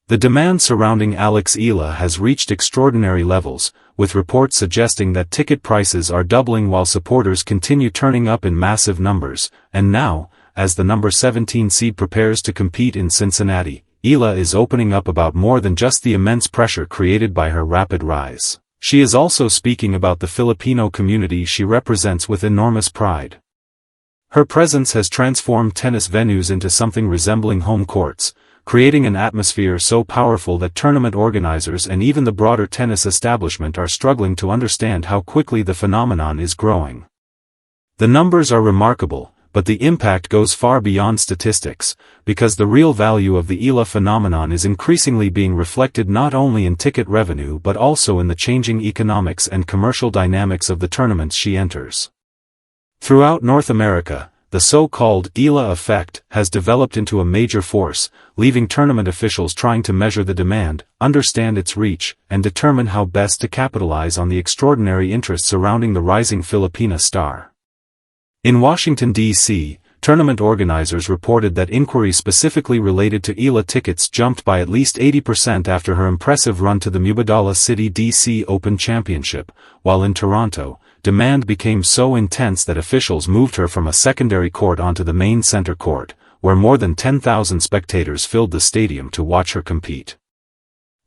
The demand surrounding Alex Eala has reached extraordinary levels, with reports suggesting that ticket prices are doubling while supporters continue turning up in massive numbers, and now, as the number 17 seed prepares to compete in Cincinnati, Eala is opening up about more than just the immense pressure created by her rapid rise. She is also speaking about the Filipino community she represents with enormous pride. Her presence has transformed tennis venues into something resembling home courts, creating an atmosphere so powerful that tournament organizers and even the broader tennis establishment are struggling to understand how quickly the phenomenon is growing. The numbers are remarkable, but the impact goes far beyond statistics, because the real value of the Eala phenomenon is increasingly being reflected not only in ticket revenue but also in the changing economics and commercial dynamics of the tournaments she enters. Throughout North America, the so-called Eala effect has developed into a major force, leaving tournament officials trying to measure the demand, understand its reach, and determine how best to capitalize on the extraordinary interest surrounding the rising Filipina star. In Washington, D.C., tournament organizers reported that inquiries specifically related to Eala tickets jumped by at least 80% after her impressive run to the Mubadala City D.C. Open Championship, while in Toronto, demand became so intense that officials moved her from a secondary court onto the main center court, where more than 10,000 spectators filled the stadium to watch her compete.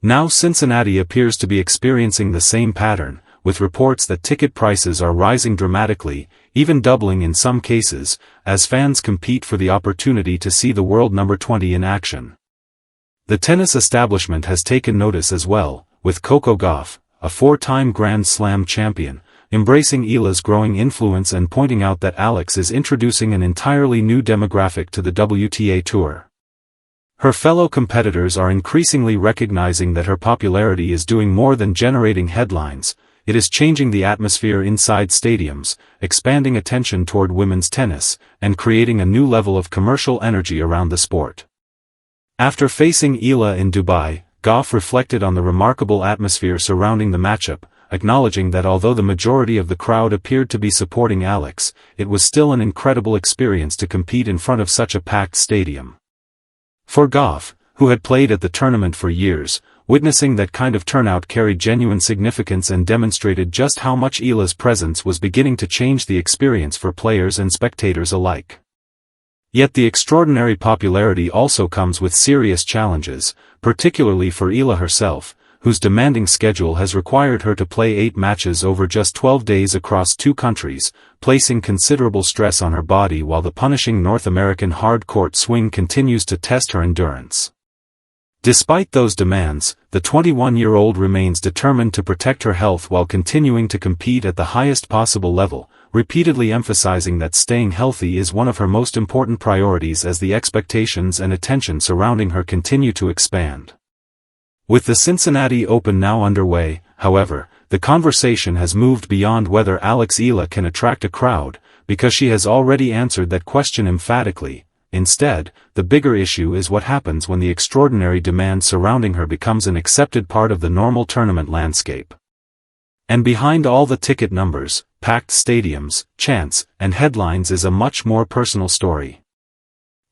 Now Cincinnati appears to be experiencing the same pattern, with reports that ticket prices are rising dramatically, even doubling in some cases, as fans compete for the opportunity to see the world number 20 in action. The tennis establishment has taken notice as well, with Coco Gauff, a four-time Grand Slam champion, embracing Eala's growing influence and pointing out that Alex is introducing an entirely new demographic to the WTA Tour. Her fellow competitors are increasingly recognizing that her popularity is doing more than generating headlines. It is changing the atmosphere inside stadiums, expanding attention toward women's tennis, and creating a new level of commercial energy around the sport. After facing Eala in Dubai, Gauff reflected on the remarkable atmosphere surrounding the matchup, acknowledging that although the majority of the crowd appeared to be supporting Alex, it was still an incredible experience to compete in front of such a packed stadium. For Gauff, who had played at the tournament for years, witnessing that kind of turnout carried genuine significance and demonstrated just how much Eala's presence was beginning to change the experience for players and spectators alike. Yet the extraordinary popularity also comes with serious challenges, particularly for Eala herself, whose demanding schedule has required her to play 8 matches over just 12 days across 2 countries, placing considerable stress on her body while the punishing North American hard-court swing continues to test her endurance. Despite those demands, the 21-year-old remains determined to protect her health while continuing to compete at the highest possible level, repeatedly emphasizing that staying healthy is one of her most important priorities as the expectations and attention surrounding her continue to expand. With the Cincinnati Open now underway, however, the conversation has moved beyond whether Alex Eala can attract a crowd, because she has already answered that question emphatically. Instead, the bigger issue is what happens when the extraordinary demand surrounding her becomes an accepted part of the normal tournament landscape. And behind all the ticket numbers, packed stadiums, chants, and headlines is a much more personal story.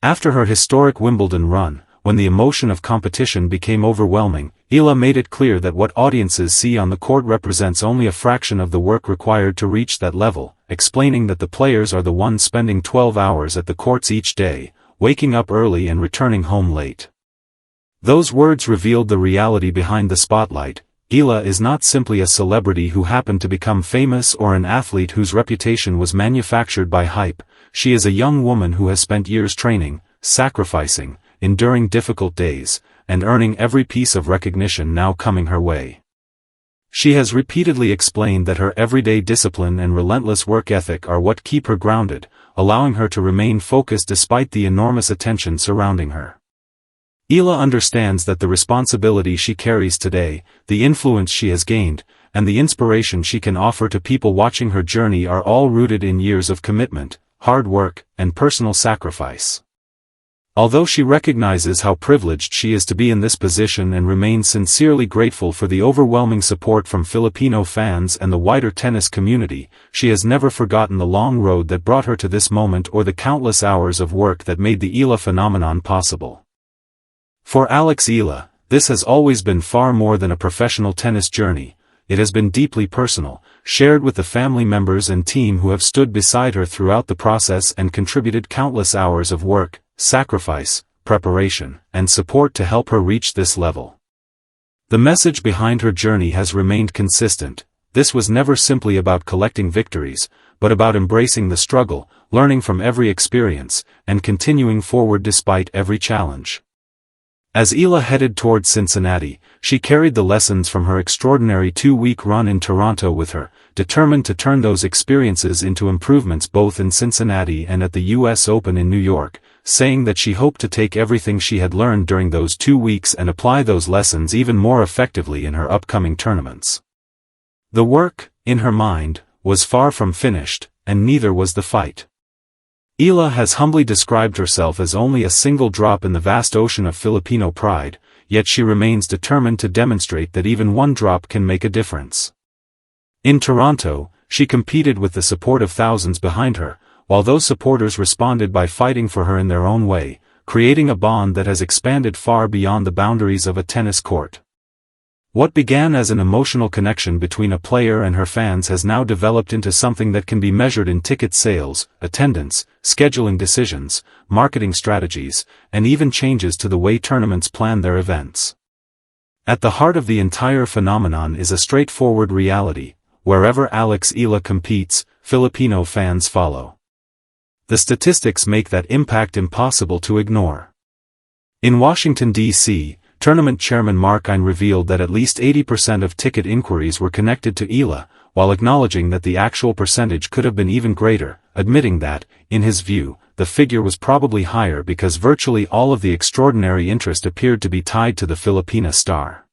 After her historic Wimbledon run, when the emotion of competition became overwhelming, Eala made it clear that what audiences see on the court represents only a fraction of the work required to reach that level, explaining that the players are the ones spending 12 hours at the courts each day, waking up early and returning home late. Those words revealed the reality behind the spotlight. Eala is not simply a celebrity who happened to become famous or an athlete whose reputation was manufactured by hype. She is a young woman who has spent years training, sacrificing, enduring difficult days, and earning every piece of recognition now coming her way. She has repeatedly explained that her everyday discipline and relentless work ethic are what keep her grounded, allowing her to remain focused despite the enormous attention surrounding her. Eala understands that the responsibility she carries today, the influence she has gained, and the inspiration she can offer to people watching her journey are all rooted in years of commitment, hard work, and personal sacrifice. Although she recognizes how privileged she is to be in this position and remains sincerely grateful for the overwhelming support from Filipino fans and the wider tennis community, she has never forgotten the long road that brought her to this moment or the countless hours of work that made the Eala phenomenon possible. For Alex Eala, this has always been far more than a professional tennis journey. It has been deeply personal, shared with the family members and team who have stood beside her throughout the process and contributed countless hours of work, sacrifice, preparation, and support to help her reach this level. The message behind her journey has remained consistent. This was never simply about collecting victories, but about embracing the struggle, learning from every experience, and continuing forward despite every challenge. As Eala headed towards Cincinnati, she carried the lessons from her extraordinary 2-week run in Toronto with her, determined to turn those experiences into improvements both in Cincinnati and at the U.S. Open in New York, saying that she hoped to take everything she had learned during those 2 weeks and apply those lessons even more effectively in her upcoming tournaments. The work, in her mind, was far from finished, and neither was the fight. Eala has humbly described herself as only a single drop in the vast ocean of Filipino pride, yet she remains determined to demonstrate that even one drop can make a difference. In Toronto, she competed with the support of thousands behind her, while those supporters responded by fighting for her in their own way, creating a bond that has expanded far beyond the boundaries of a tennis court. What began as an emotional connection between a player and her fans has now developed into something that can be measured in ticket sales, attendance, scheduling decisions, marketing strategies, and even changes to the way tournaments plan their events. At the heart of the entire phenomenon is a straightforward reality: wherever Alex Eala competes, Filipino fans follow. The statistics make that impact impossible to ignore. In Washington, D.C., Tournament Chairman Mark Ein revealed that at least 80% of ticket inquiries were connected to Eala, while acknowledging that the actual percentage could have been even greater, admitting that, in his view, the figure was probably higher because virtually all of the extraordinary interest appeared to be tied to the Filipina star.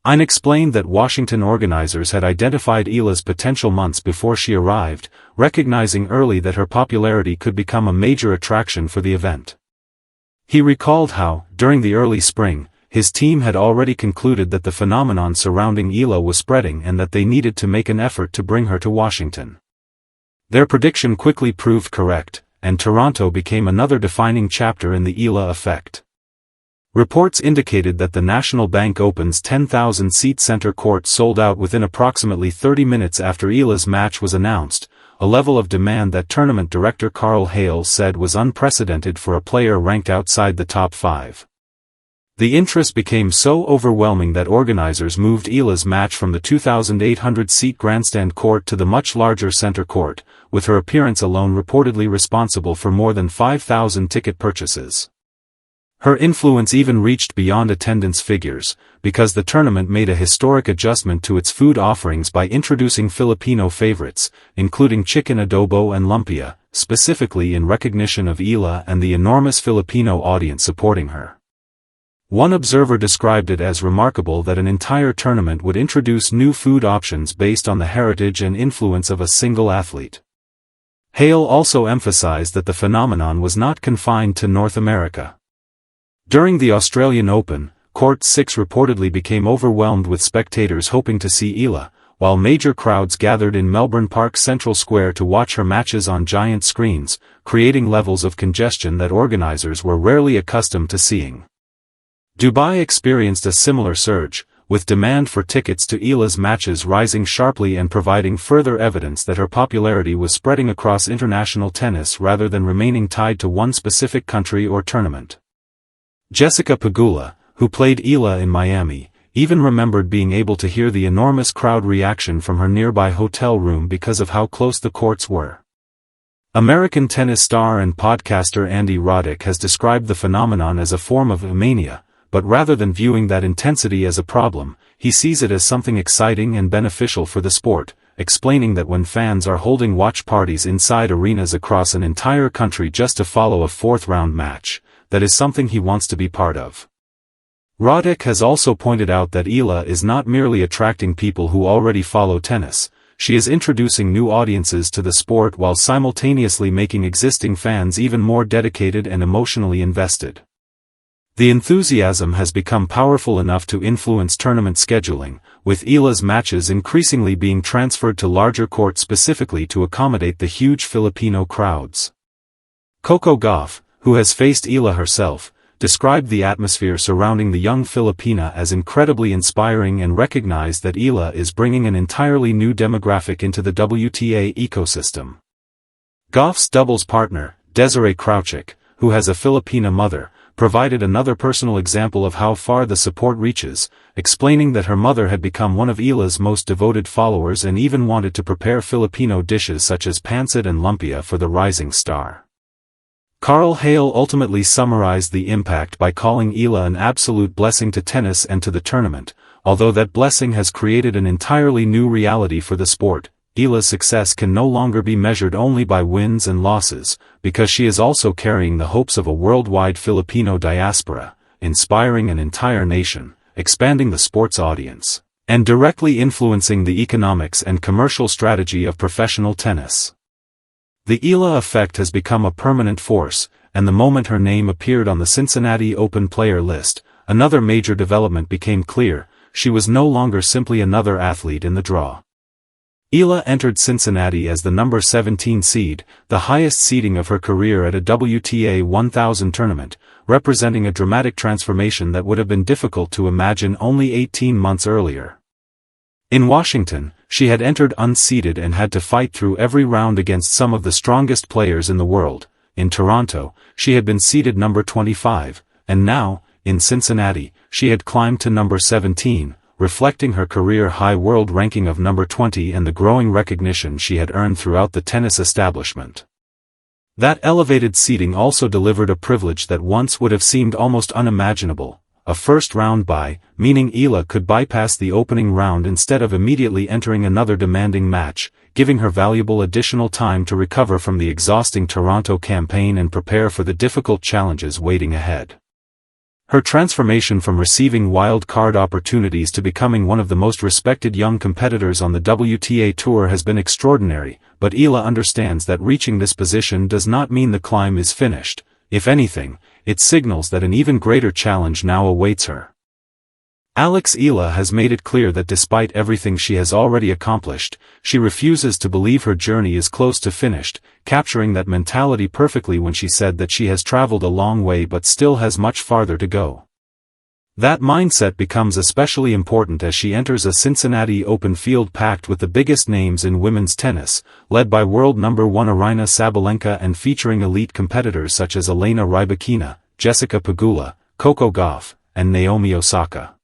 Ein explained that Washington organizers had identified Eala's potential months before she arrived, recognizing early that her popularity could become a major attraction for the event. He recalled how, during the early spring, his team had already concluded that the phenomenon surrounding Eala was spreading and that they needed to make an effort to bring her to Washington. Their prediction quickly proved correct, and Toronto became another defining chapter in the Eala effect. Reports indicated that the National Bank Open's 10,000-seat center court sold out within approximately 30 minutes after Eala's match was announced, a level of demand that tournament director Carl Hale said was unprecedented for a player ranked outside the top 5. The interest became so overwhelming that organizers moved Eala's match from the 2,800-seat grandstand court to the much larger center court, with her appearance alone reportedly responsible for more than 5,000 ticket purchases. Her influence even reached beyond attendance figures, because the tournament made a historic adjustment to its food offerings by introducing Filipino favorites, including chicken adobo and lumpia, specifically in recognition of Eala and the enormous Filipino audience supporting her. One observer described it as remarkable that an entire tournament would introduce new food options based on the heritage and influence of a single athlete. Hale also emphasized that the phenomenon was not confined to North America. During the Australian Open, Court 6 reportedly became overwhelmed with spectators hoping to see Eala, while major crowds gathered in Melbourne Park's Central Square to watch her matches on giant screens, creating levels of congestion that organizers were rarely accustomed to seeing. Dubai experienced a similar surge, with demand for tickets to Eala's matches rising sharply and providing further evidence that her popularity was spreading across international tennis rather than remaining tied to one specific country or tournament. Jessica Pegula, who played Eala in Miami, even remembered being able to hear the enormous crowd reaction from her nearby hotel room because of how close the courts were. American tennis star and podcaster Andy Roddick has described the phenomenon as a form of mania, but rather than viewing that intensity as a problem, he sees it as something exciting and beneficial for the sport, explaining that when fans are holding watch parties inside arenas across an entire country just to follow a fourth-round match, that is something he wants to be part of. Roddick has also pointed out that Eala is not merely attracting people who already follow tennis, she is introducing new audiences to the sport while simultaneously making existing fans even more dedicated and emotionally invested. The enthusiasm has become powerful enough to influence tournament scheduling, with Eala's matches increasingly being transferred to larger courts specifically to accommodate the huge Filipino crowds. Coco Gauff, who has faced Eala herself, described the atmosphere surrounding the young Filipina as incredibly inspiring and recognized that Eala is bringing an entirely new demographic into the WTA ecosystem. Goff's doubles partner, Desiree Crouchick, who has a Filipina mother, provided another personal example of how far the support reaches, explaining that her mother had become one of Eala's most devoted followers and even wanted to prepare Filipino dishes such as pancit and lumpia for the rising star. Carl Hale ultimately summarized the impact by calling Eala an absolute blessing to tennis and to the tournament, although that blessing has created an entirely new reality for the sport. Eala's success can no longer be measured only by wins and losses, because she is also carrying the hopes of a worldwide Filipino diaspora, inspiring an entire nation, expanding the sports audience, and directly influencing the economics and commercial strategy of professional tennis. The Eala effect has become a permanent force, and the moment her name appeared on the Cincinnati Open player list, another major development became clear: she was no longer simply another athlete in the draw. Eala entered Cincinnati as the number 17 seed, the highest seeding of her career at a WTA 1000 tournament, representing a dramatic transformation that would have been difficult to imagine only 18 months earlier. In Washington, she had entered unseeded and had to fight through every round against some of the strongest players in the world. In Toronto, she had been seeded number 25, and now, in Cincinnati, she had climbed to number 17, reflecting her career-high world ranking of number 20 and the growing recognition she had earned throughout the tennis establishment. That elevated seeding also delivered a privilege that once would have seemed almost unimaginable: a first-round bye, meaning Eala could bypass the opening round instead of immediately entering another demanding match, giving her valuable additional time to recover from the exhausting Toronto campaign and prepare for the difficult challenges waiting ahead. Her transformation from receiving wild card opportunities to becoming one of the most respected young competitors on the WTA Tour has been extraordinary, but Eala understands that reaching this position does not mean the climb is finished. If anything, it signals that an even greater challenge now awaits her. Alex Eala has made it clear that despite everything she has already accomplished, she refuses to believe her journey is close to finished, capturing that mentality perfectly when she said that she has traveled a long way but still has much farther to go. That mindset becomes especially important as she enters a Cincinnati Open field packed with the biggest names in women's tennis, led by world number 1 Aryna Sabalenka and featuring elite competitors such as Elena Rybakina, Jessica Pegula, Coco Gauff, and Naomi Osaka.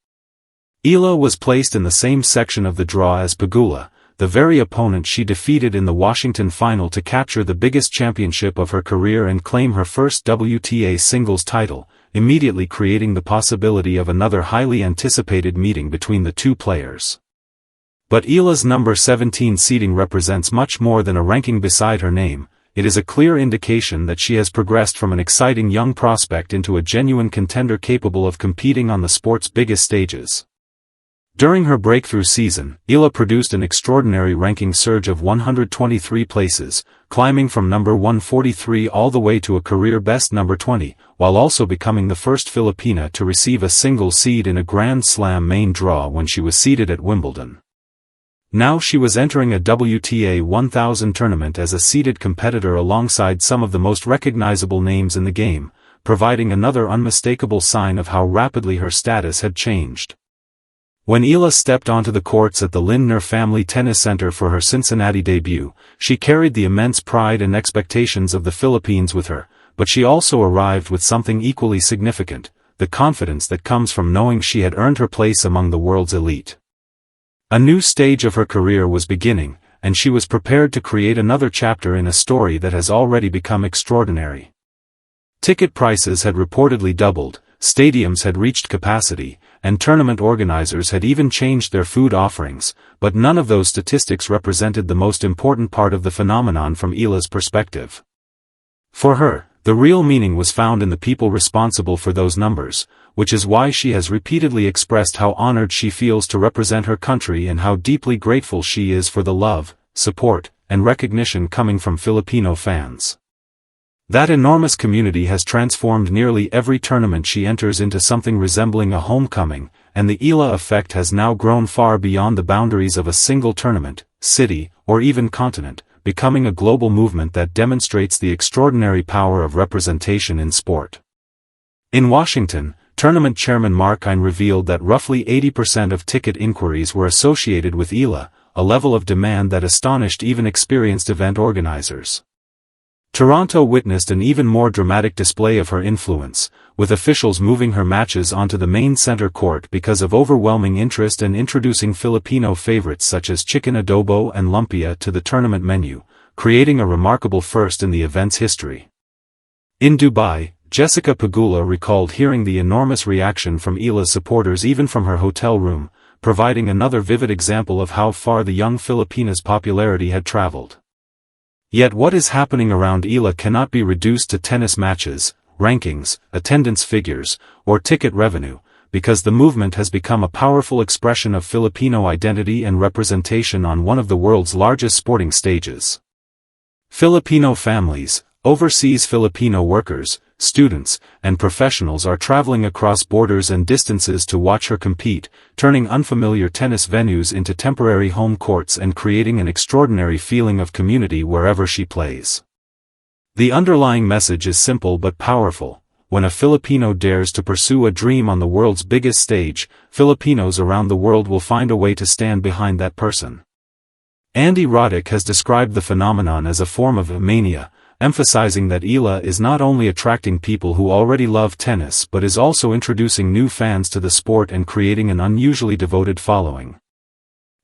Eala was placed in the same section of the draw as Pegula, the very opponent she defeated in the Washington final to capture the biggest championship of her career and claim her first WTA singles title, immediately creating the possibility of another highly anticipated meeting between the two players. But Eala's number 17 seeding represents much more than a ranking beside her name. It is a clear indication that she has progressed from an exciting young prospect into a genuine contender capable of competing on the sport's biggest stages. During her breakthrough season, Eala produced an extraordinary ranking surge of 123 places, climbing from number 143 all the way to a career-best number 20, while also becoming the first Filipina to receive a single seed in a Grand Slam main draw when she was seeded at Wimbledon. Now she was entering a WTA 1000 tournament as a seeded competitor alongside some of the most recognizable names in the game, providing another unmistakable sign of how rapidly her status had changed. When Eala stepped onto the courts at the Lindner Family Tennis Center for her Cincinnati debut, she carried the immense pride and expectations of the Philippines with her, but she also arrived with something equally significant: the confidence that comes from knowing she had earned her place among the world's elite. A new stage of her career was beginning, and she was prepared to create another chapter in a story that has already become extraordinary. Ticket prices had reportedly doubled, stadiums had reached capacity, and tournament organizers had even changed their food offerings, but none of those statistics represented the most important part of the phenomenon from Eala's perspective. For her, the real meaning was found in the people responsible for those numbers, which is why she has repeatedly expressed how honored she feels to represent her country and how deeply grateful she is for the love, support, and recognition coming from Filipino fans. That enormous community has transformed nearly every tournament she enters into something resembling a homecoming, and the Eala effect has now grown far beyond the boundaries of a single tournament, city, or even continent, becoming a global movement that demonstrates the extraordinary power of representation in sport. In Washington, tournament chairman Mark Ein revealed that roughly 80% of ticket inquiries were associated with Eala, a level of demand that astonished even experienced event organizers. Toronto witnessed an even more dramatic display of her influence, with officials moving her matches onto the main center court because of overwhelming interest and introducing Filipino favorites such as chicken adobo and lumpia to the tournament menu, creating a remarkable first in the event's history. In Dubai, Jessica Pegula recalled hearing the enormous reaction from Eala's supporters even from her hotel room, providing another vivid example of how far the young Filipina's popularity had traveled. Yet what is happening around Eala cannot be reduced to tennis matches, rankings, attendance figures, or ticket revenue, because the movement has become a powerful expression of Filipino identity and representation on one of the world's largest sporting stages. Filipino families, overseas Filipino workers, students, and professionals are traveling across borders and distances to watch her compete, turning unfamiliar tennis venues into temporary home courts and creating an extraordinary feeling of community wherever she plays. The underlying message is simple but powerful. When a Filipino dares to pursue a dream on the world's biggest stage, Filipinos around the world will find a way to stand behind that person. Andy Roddick has described the phenomenon as a form of mania, emphasizing that Eala is not only attracting people who already love tennis but is also introducing new fans to the sport and creating an unusually devoted following.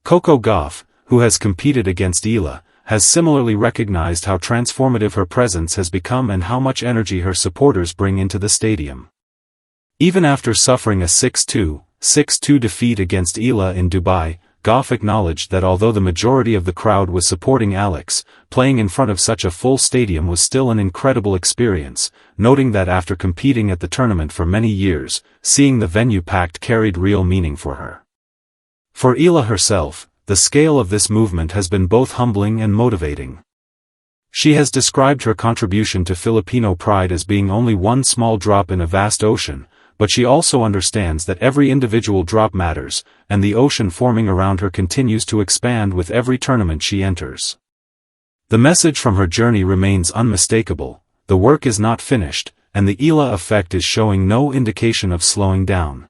Coco Gauff, who has competed against Eala, has similarly recognized how transformative her presence has become and how much energy her supporters bring into the stadium. Even after suffering a 6-2, 6-2 defeat against Eala in Dubai, Gauff acknowledged that although the majority of the crowd was supporting Alex, playing in front of such a full stadium was still an incredible experience, noting that after competing at the tournament for many years, seeing the venue packed carried real meaning for her. For Eala herself, the scale of this movement has been both humbling and motivating. She has described her contribution to Filipino pride as being only one small drop in a vast ocean, but she also understands that every individual drop matters, and the ocean forming around her continues to expand with every tournament she enters. The message from her journey remains unmistakable: the work is not finished, and the Eala effect is showing no indication of slowing down.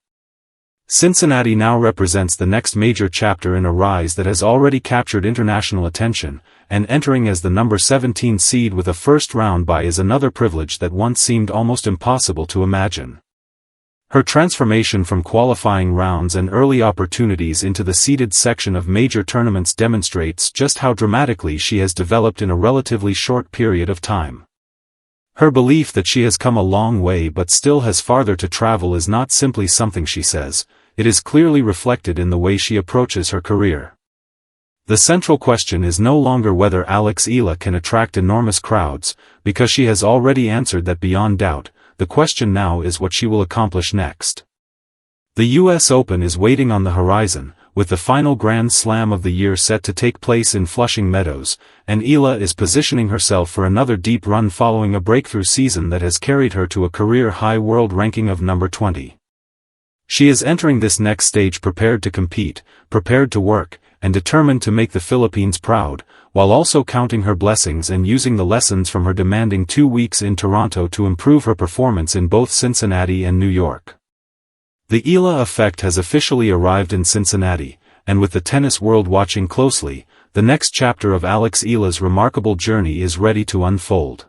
Cincinnati now represents the next major chapter in a rise that has already captured international attention, and entering as the number 17 seed with a first-round bye is another privilege that once seemed almost impossible to imagine. Her transformation from qualifying rounds and early opportunities into the seeded section of major tournaments demonstrates just how dramatically she has developed in a relatively short period of time. Her belief that she has come a long way but still has farther to travel is not simply something she says, it is clearly reflected in the way she approaches her career. The central question is no longer whether Alex Eala can attract enormous crowds, because she has already answered that beyond doubt. The question now is what she will accomplish next. The US Open is waiting on the horizon, with the final Grand Slam of the year set to take place in Flushing Meadows, and Eala is positioning herself for another deep run following a breakthrough season that has carried her to a career-high world ranking of number 20. She is entering this next stage prepared to compete, prepared to work, and determined to make the Philippines proud, while also counting her blessings and using the lessons from her demanding 2 weeks in Toronto to improve her performance in both Cincinnati and New York. The Eala effect has officially arrived in Cincinnati, and with the tennis world watching closely, the next chapter of Alex Eala's remarkable journey is ready to unfold.